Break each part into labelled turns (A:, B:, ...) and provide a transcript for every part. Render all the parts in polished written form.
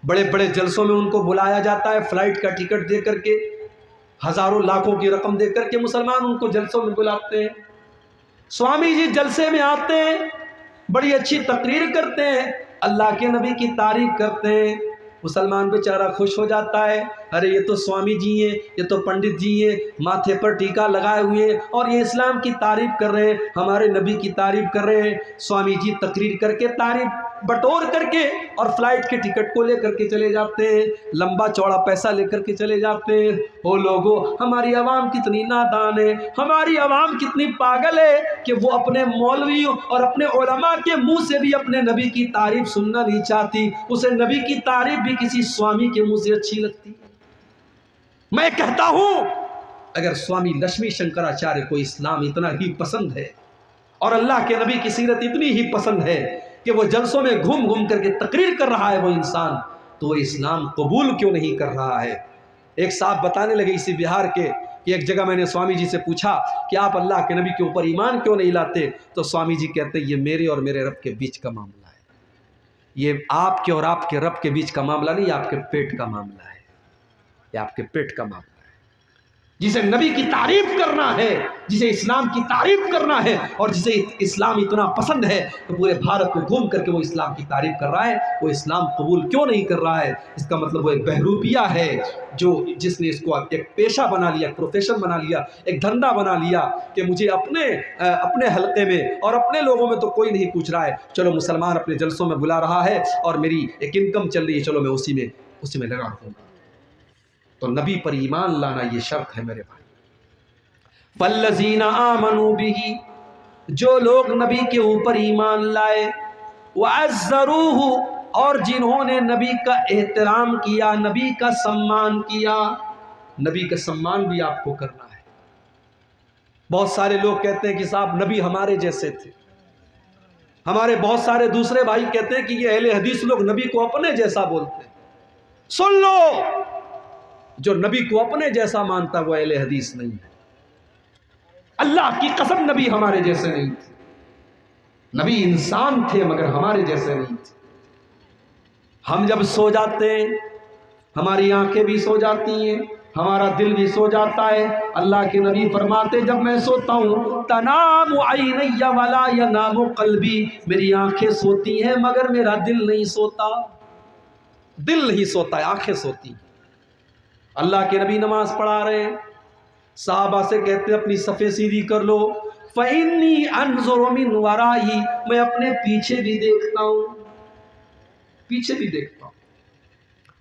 A: بڑے بڑے جلسوں میں ان کو بلایا جاتا ہے، فلائٹ کا ٹکٹ دے کر کے، ہزاروں لاکھوں کی رقم دے کر کے مسلمان ان کو جلسوں میں بلاتے ہیں۔ سوامی جی جلسے میں آتے ہیں، بڑی اچھی تقریر کرتے ہیں، اللہ کے نبی کی تعریف کرتے ہیں، مسلمان بیچارہ خوش ہو جاتا ہے، ارے یہ تو سوامی جی ہیں، یہ تو پنڈت جی ہیں، ماتھے پر ٹیکا لگائے ہوئے ہیں اور یہ اسلام کی تعریف کر رہے ہیں، ہمارے نبی کی تعریف کر رہے ہیں۔ سوامی جی تقریر کر کے، تعریف بٹور کر کے اور فلائٹ کے ٹکٹ کو لے کر کے چلے جاتے ہیں، لمبا چوڑا پیسہ لے کر کے چلے جاتے ہیں۔ او لوگوں، ہماری عوام کتنی نادان ہے، ہماری عوام کتنی پاگل ہے کہ وہ اپنے مولویوں اور اپنے علماء کے منہ سے بھی اپنے نبی کی تعریف سننا نہیں چاہتی، اسے نبی کی تعریف بھی کسی سوامی کے منہ سے اچھی لگتی۔ میں کہتا ہوں اگر سوامی لکشمی شنکراچاریہ کو اسلام اتنا ہی پسند ہے اور اللہ کے نبی کی سیرت اتنی ہی پسند ہے کہ وہ جلسوں میں گھوم گھوم کر کے تقریر کر رہا ہے وہ انسان، تو وہ اسلام قبول کیوں نہیں کر رہا ہے؟ ایک صاحب بتانے لگے اسی بہار کے کہ ایک جگہ میں نے سوامی جی سے پوچھا کہ آپ اللہ کے نبی کے اوپر ایمان کیوں نہیں لاتے؟ تو سوامی جی کہتے ہیں یہ میرے اور میرے رب کے بیچ کا معاملہ ہے، یہ آپ کے اور آپ کے رب کے بیچ کا معاملہ نہیں، آپ کے پیٹ کا معاملہ ہے، یہ آپ کے پیٹ کا معاملہ ہے۔ جسے نبی کی تعریف کرنا ہے، جسے اسلام کی تعریف کرنا ہے اور جسے اسلام اتنا پسند ہے تو پورے بھارت کو گھوم کر کے وہ اسلام کی تعریف کر رہا ہے، وہ اسلام قبول کیوں نہیں کر رہا ہے؟ اس کا مطلب وہ ایک بہروپیہ ہے جس نے اس کو ایک پیشہ بنا لیا، ایک پروفیشن بنا لیا، ایک دھندا بنا لیا کہ مجھے اپنے حلقے میں اور اپنے لوگوں میں تو کوئی نہیں پوچھ رہا ہے، چلو مسلمان اپنے جلسوں میں بلا رہا ہے اور میری ایک انکم چل رہی ہے، چلو میں اسی میں لگا ہوں۔ تو نبی پر ایمان لانا یہ شرط ہے میرے بھائی۔ فَالَّذِينَ آمَنُوا بِهِ، جو لوگ نبی کے اوپر ایمان لائے، وَعَزَّرُوهُ، اور جنہوں نے نبی کا احترام کیا، نبی کا سمان کیا۔ نبی کا سمان بھی آپ کو کرنا ہے۔ بہت سارے لوگ کہتے ہیں کہ صاحب نبی ہمارے جیسے تھے، ہمارے بہت سارے دوسرے بھائی کہتے ہیں کہ یہ اہل حدیث لوگ نبی کو اپنے جیسا بولتے ہیں۔ سن لو، جو نبی کو اپنے جیسا مانتا وہ اہل حدیث نہیں ہے۔ اللہ کی قسم نبی ہمارے جیسے نہیں تھے، نبی انسان تھے مگر ہمارے جیسے نہیں تھے۔ ہم جب سو جاتے ہیں ہماری آنکھیں بھی سو جاتی ہیں، ہمارا دل بھی سو جاتا ہے۔ اللہ کے نبی فرماتے جب میں سوتا ہوں تنام عینی ولا ینام قلبی، میری آنکھیں سوتی ہیں مگر میرا دل نہیں سوتا، دل نہیں سوتا ہے، آنکھیں سوتی ہیں۔ اللہ کے نبی نماز پڑھا رہے ہیں، صحابہ سے کہتے اپنی صفیں سیدھی کر لو، فَإِنِّي أَنظُرُ مِنْ وَرَائِهِ، میں اپنے پیچھے بھی دیکھتا ہوں، پیچھے بھی دیکھتا ہوں۔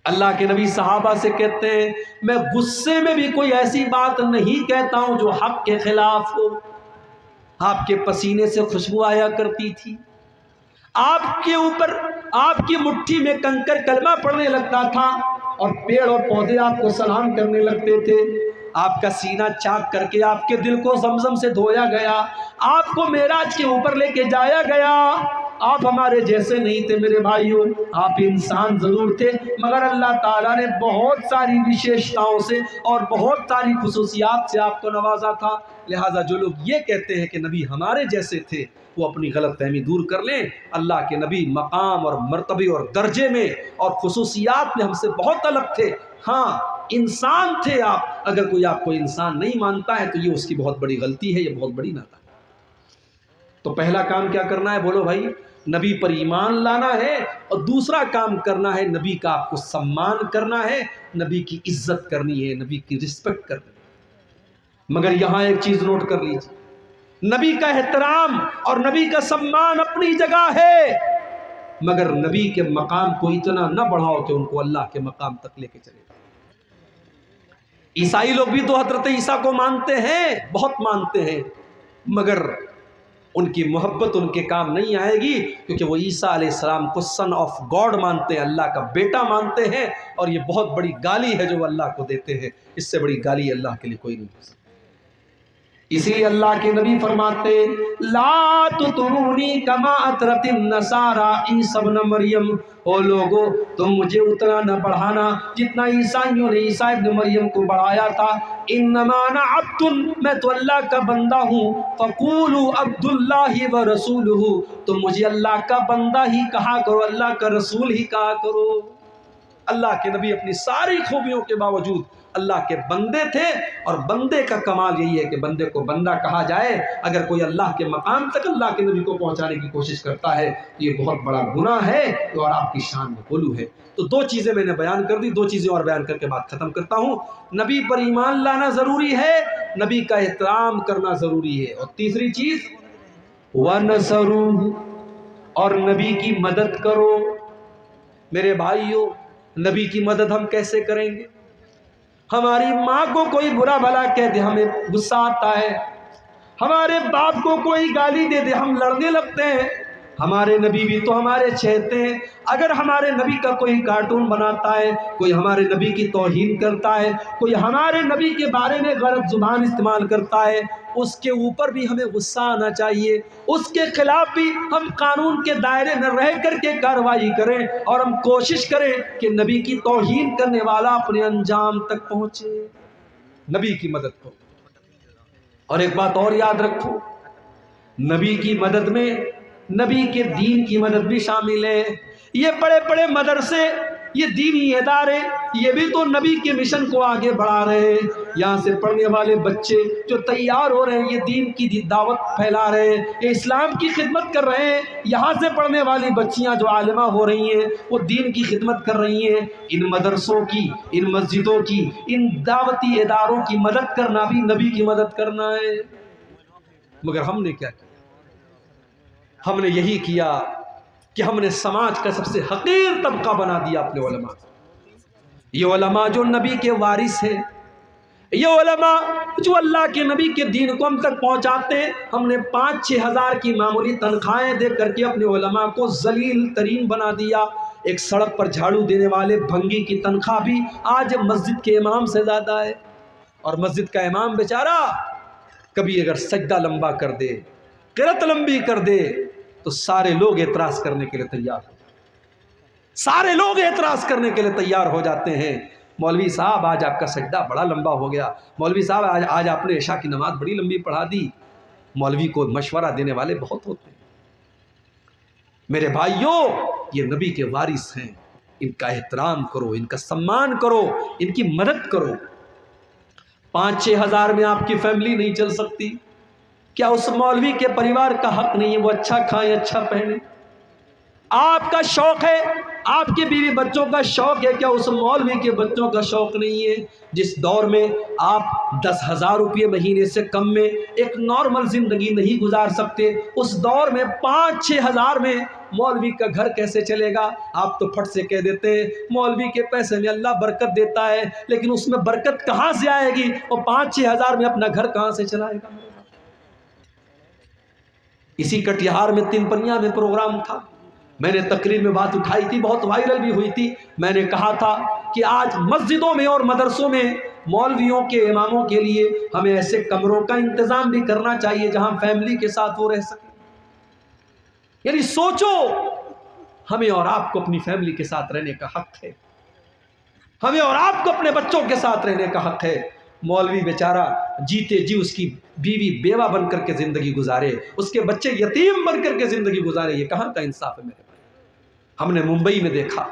A: اللہ کے نبی صحابہ سے کہتے ہیں میں غصے میں بھی کوئی ایسی بات نہیں کہتا ہوں جو حق کے خلاف ہو۔ آپ کے پسینے سے خوشبو آیا کرتی تھی، آپ کے اوپر آپ کی مٹھی میں کنکر کلمہ پڑنے لگتا تھا اور پیڑ اور پودے آپ کو سلام کرنے لگتے تھے۔ آپ کا سینہ چاک کر کے آپ کے دل کو زمزم سے دھویا گیا، آپ کو معراج کے اوپر لے کے جایا گیا۔ آپ ہمارے جیسے نہیں تھے میرے بھائیوں، آپ انسان ضرور تھے مگر اللہ تعالیٰ نے بہت ساری وشیشتاؤں سے اور بہت ساری خصوصیات سے آپ کو نوازا تھا۔ لہٰذا جو لوگ یہ کہتے ہیں کہ نبی ہمارے جیسے تھے وہ اپنی غلط فہمی دور کر لیں۔ اللہ کے نبی مقام اور مرتبے اور درجے میں اور خصوصیات میں ہم سے بہت الگ تھے۔ ہاں انسان تھے آپ، اگر کوئی آپ کو انسان نہیں مانتا ہے تو یہ اس کی بہت بڑی غلطی ہے، یہ بہت بڑی نادانی۔ تو پہلا کام کیا کرنا ہے بولو بھائی؟ نبی پر ایمان لانا ہے، اور دوسرا کام کرنا ہے نبی کا آپ کو سمان کرنا ہے، نبی کی عزت کرنی ہے، نبی کی رسپیکٹ کرنی ہے۔ مگر یہاں ایک چیز نوٹ کر لیجیے، نبی کا احترام اور نبی کا سمان اپنی جگہ ہے، مگر نبی کے مقام کو اتنا نہ بڑھاؤ کہ ان کو اللہ کے مقام تک لے کے چلے جائے۔ عیسائی لوگ بھی تو حضرت عیسیٰ کو مانتے ہیں، بہت مانتے ہیں، مگر ان کی محبت ان کے کام نہیں آئے گی، کیونکہ وہ عیسیٰ علیہ السلام کو سن آف گاڈ مانتے ہیں، اللہ کا بیٹا مانتے ہیں، اور یہ بہت بڑی گالی ہے جو وہ اللہ کو دیتے ہیں، اس سے بڑی گالی اللہ کے لیے کوئی نہیں ہو سکتی۔ اسی لیے اللہ کے نبی فرماتے لا تطرونی کما اطرت النصارى عیسی ابن مریم، او لوگو تم مجھے اتنا نہ بڑھانا جتنا عیسائیوں نے عیسیٰ ابن مریم کو بڑھایا تھا۔ انما انا عبد، میں تو اللہ کا بندہ ہوں، فقولوا عبد اللہ ورسولہ، تم مجھے اللہ کا بندہ ہی کہا کرو، اللہ کا رسول ہی کہا کرو۔ اللہ کے نبی اپنی ساری خوبیوں کے باوجود اللہ کے بندے تھے، اور بندے کا کمال یہی ہے کہ بندے کو بندہ کہا جائے۔ اگر کوئی اللہ کے مقام تک اللہ کے نبی کو پہنچانے کی کوشش کرتا ہے یہ بہت بڑا گناہ ہے اور آپ کی شان میں غلو ہے۔ تو دو چیزیں میں نے بیان کر دی، دو چیزیں اور بیان کر کے بات ختم کرتا ہوں۔ نبی پر ایمان لانا ضروری ہے، نبی کا احترام کرنا ضروری ہے، اور تیسری چیز وَنَصَرُوهُ، اور نبی کی مدد کرو۔ میرے بھائیوں، نبی کی مدد ہم کیسے کریں گے؟ ہماری ماں کو کوئی برا بھلا کہہ دے ہمیں غصہ آتا ہے، ہمارے باپ کو کوئی گالی دے دے ہم لڑنے لگتے ہیں۔ ہمارے نبی بھی تو ہمارے چہتے ہیں، اگر ہمارے نبی کا کوئی کارٹون بناتا ہے، کوئی ہمارے نبی کی توہین کرتا ہے، کوئی ہمارے نبی کے بارے میں غلط زبان استعمال کرتا ہے، اس کے اوپر بھی ہمیں غصہ آنا چاہیے، اس کے خلاف بھی ہم قانون کے دائرے میں رہ کر کے کارروائی کریں، اور ہم کوشش کریں کہ نبی کی توہین کرنے والا اپنے انجام تک پہنچے۔ نبی کی مدد کرو۔ اور ایک بات اور یاد رکھو، نبی کی مدد میں نبی کے دین کی مدد بھی شامل ہے۔ یہ بڑے بڑے مدرسے، یہ دینی ادارے، یہ بھی تو نبی کے مشن کو آگے بڑھا رہے ہیں۔ یہاں سے پڑھنے والے بچے جو تیار ہو رہے ہیں، یہ دین کی دعوت پھیلا رہے ہیں، یہ اسلام کی خدمت کر رہے ہیں۔ یہاں سے پڑھنے والی بچیاں جو عالمہ ہو رہی ہیں، وہ دین کی خدمت کر رہی ہیں۔ ان مدرسوں کی، ان مسجدوں کی، ان دعوتی اداروں کی مدد کرنا بھی نبی کی مدد کرنا ہے۔ مگر ہم نے کیا کیا؟ ہم نے یہی کیا کہ ہم نے سماج کا سب سے حقیر طبقہ بنا دیا اپنے علماء۔ یہ علماء جو نبی کے وارث ہیں، یہ علماء جو اللہ کے نبی کے دین کو ہم تک پہنچاتے ہیں، ہم نے 5-6 ہزار کی معمولی تنخواہیں دے کر کے اپنے علماء کو ذلیل ترین بنا دیا۔ ایک سڑک پر جھاڑو دینے والے بھنگی کی تنخواہ بھی آج مسجد کے امام سے زیادہ ہے، اور مسجد کا امام بیچارہ کبھی اگر سجدہ لمبا کر دے، قرات لمبی کر دے، تو سارے لوگ اعتراض کرنے کے لیے تیار ہو جاتے ہیں، سارے لوگ اعتراض کرنے کے لیے تیار ہو جاتے ہیں۔ مولوی صاحب آج آپ کا سجدہ بڑا لمبا ہو گیا، مولوی صاحب آج آپ نے عشاء کی نماز بڑی لمبی پڑھا دی۔ مولوی کو مشورہ دینے والے بہت ہوتے ہیں۔ میرے بھائیوں، یہ نبی کے وارث ہیں، ان کا احترام کرو، ان کا سمان کرو، ان کی مدد کرو۔ 5-6 ہزار میں آپ کی فیملی نہیں چل سکتی، کیا اس مولوی کے پریوار کا حق نہیں ہے وہ اچھا کھائیں، اچھا پہنیں؟ آپ کا شوق ہے، آپ کے بیوی بچوں کا شوق ہے، کیا اس مولوی کے بچوں کا شوق نہیں ہے؟ جس دور میں آپ 10,000 روپے مہینے سے کم میں ایک نارمل زندگی نہیں گزار سکتے، اس دور میں 5-6 ہزار میں مولوی کا گھر کیسے چلے گا؟ آپ تو پھٹ سے کہہ دیتے ہیں مولوی کے پیسے میں اللہ برکت دیتا ہے، لیکن اس میں برکت کہاں سے آئے گی؟ اور 5-6 ہزار میں اپنا گھر کہاں سے چلائے گا؟ اسی کٹیہار میں 3 پنیاں میں پروگرام تھا، میں نے تقریر میں بات اٹھائی تھی، بہت وائرل بھی ہوئی تھی۔ میں نے کہا تھا کہ آج مسجدوں میں اور مدرسوں میں مولویوں کے اماموں کے لیے ہمیں ایسے کمروں کا انتظام بھی کرنا چاہیے جہاں فیملی کے ساتھ وہ رہ سکیں۔ یعنی سوچو، ہمیں اور آپ کو اپنی فیملی کے ساتھ رہنے کا حق ہے، ہمیں اور آپ کو اپنے بچوں کے ساتھ رہنے کا حق ہے۔ مولوی بیچارہ جیتے جی اس کی بیوی بیوہ بن کر کے زندگی گزارے، اس کے بچے یتیم بن کر کے زندگی گزارے، یہ کہاں کا انصاف ہے میرے بھائی؟ ہم نے ممبئی میں دیکھا،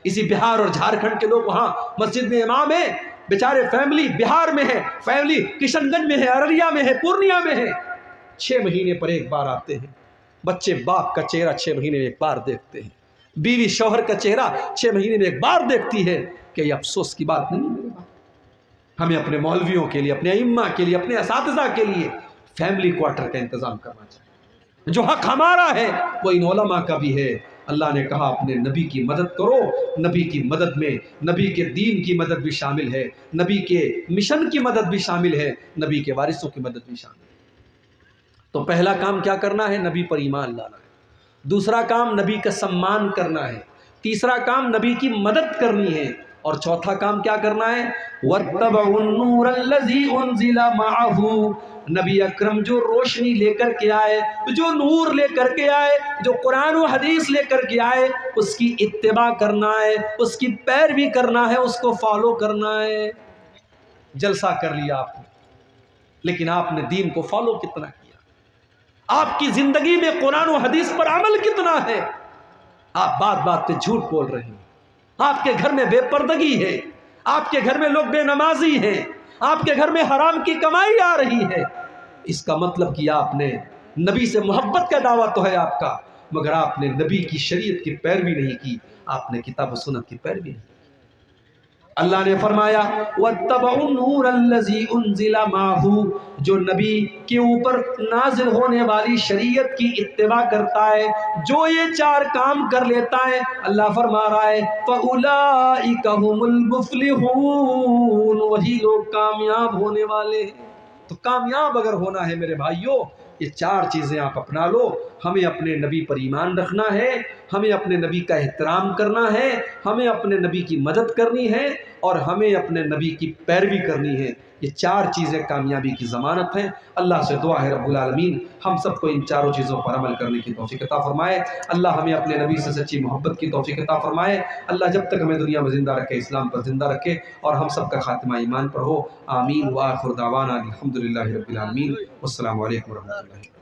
A: اسی بہار اور جھارکھنڈ کے لوگ وہاں مسجد میں امام ہیں، بیچارے فیملی بہار میں ہے، فیملی کشن گنج میں ہے، ارریہ میں ہے، پورنیہ میں ہے، 6 مہینے پر ایک بار آتے ہیں، بچے باپ کا چہرہ 6 مہینے میں ایک بار دیکھتے ہیں، بیوی شوہر کا چہرہ 6 مہینے میں ایک بار دیکھتی ہے۔ کہ یہ افسوس کی بات نہیں میرے بھائی؟ ہمیں اپنے مولویوں کے لیے، اپنے ائمہ کے لیے، اپنے اساتذہ کے لیے فیملی کوارٹر کا انتظام کرنا چاہیے۔ جو حق ہمارا ہے وہ ان علماء کا بھی ہے۔ اللہ نے کہا اپنے نبی کی مدد کرو، نبی کی مدد میں نبی کے دین کی مدد بھی شامل ہے، نبی کے مشن کی مدد بھی شامل ہے، نبی کے وارثوں کی مدد بھی شامل ہے۔ تو پہلا کام کیا کرنا ہے؟ نبی پر ایمان لانا ہے۔ دوسرا کام نبی کا سمان کرنا ہے۔ تیسرا کام نبی کی مدد کرنی ہے۔ اور چوتھا کام کیا کرنا ہے؟ وَاتَّبَعُوا النُّورَ الَّذِي أُنزِلَ مَعَهُ، نبی اکرم جو روشنی لے کر کے آئے، جو نور لے کر کے آئے، جو قرآن و حدیث لے کر کے آئے، اس کی اتباع کرنا ہے، اس کی پیروی کرنا ہے، اس کو فالو کرنا ہے۔ جلسہ کر لیا آپ نے، لیکن آپ نے دین کو فالو کتنا کیا؟ آپ کی زندگی میں قرآن و حدیث پر عمل کتنا ہے؟ آپ بات بات پہ جھوٹ بول رہے ہیں، آپ کے گھر میں بے پردگی ہے، آپ کے گھر میں لوگ بے نمازی ہیں، آپ کے گھر میں حرام کی کمائی آ رہی ہے، اس کا مطلب کہ آپ نے نبی سے محبت کا دعویٰ تو ہے آپ کا، مگر آپ نے نبی کی شریعت کی پیروی نہیں کی، آپ نے کتاب و سنت کی پیروی نہیں کی۔ اللہ نے فرمایا وَاتَّبَعُوا النُّورَ الَّذِي أُنزِلَ مَعَهُ، جو نبی کے اوپر نازل ہونے والی شریعت کی اتباع کرتا ہے، جو یہ چار کام کر لیتا ہے، اللہ فرما رہا ہے فَأُولَئِكَ هُمُ الْمُفْلِحُونَ، وہی لوگ کامیاب ہونے والے ہیں۔ تو کامیاب اگر ہونا ہے میرے بھائیوں، یہ چار چیزیں آپ اپنا لو۔ ہمیں اپنے نبی پر ایمان رکھنا ہے، ہمیں اپنے نبی کا احترام کرنا ہے، ہمیں اپنے نبی کی مدد کرنی ہے، اور ہمیں اپنے نبی کی پیروی کرنی ہے۔ یہ چار چیزیں کامیابی کی ضمانت ہیں۔ اللہ سے دعا ہے رب العالمین ہم سب کو ان چاروں چیزوں پر عمل کرنے کی توفیق عطا فرمائے۔ اللہ ہمیں اپنے نبی سے سچی محبت کی توفیق عطا فرمائے۔ اللہ جب تک ہمیں دنیا میں زندہ رکھے، اسلام پر زندہ رکھے، اور ہم سب کا خاتمہ ایمان پر ہو۔ آمین وآخر دعوانا الحمدللہ رب العالمین۔ والسلام علیکم ورحمۃ اللہ۔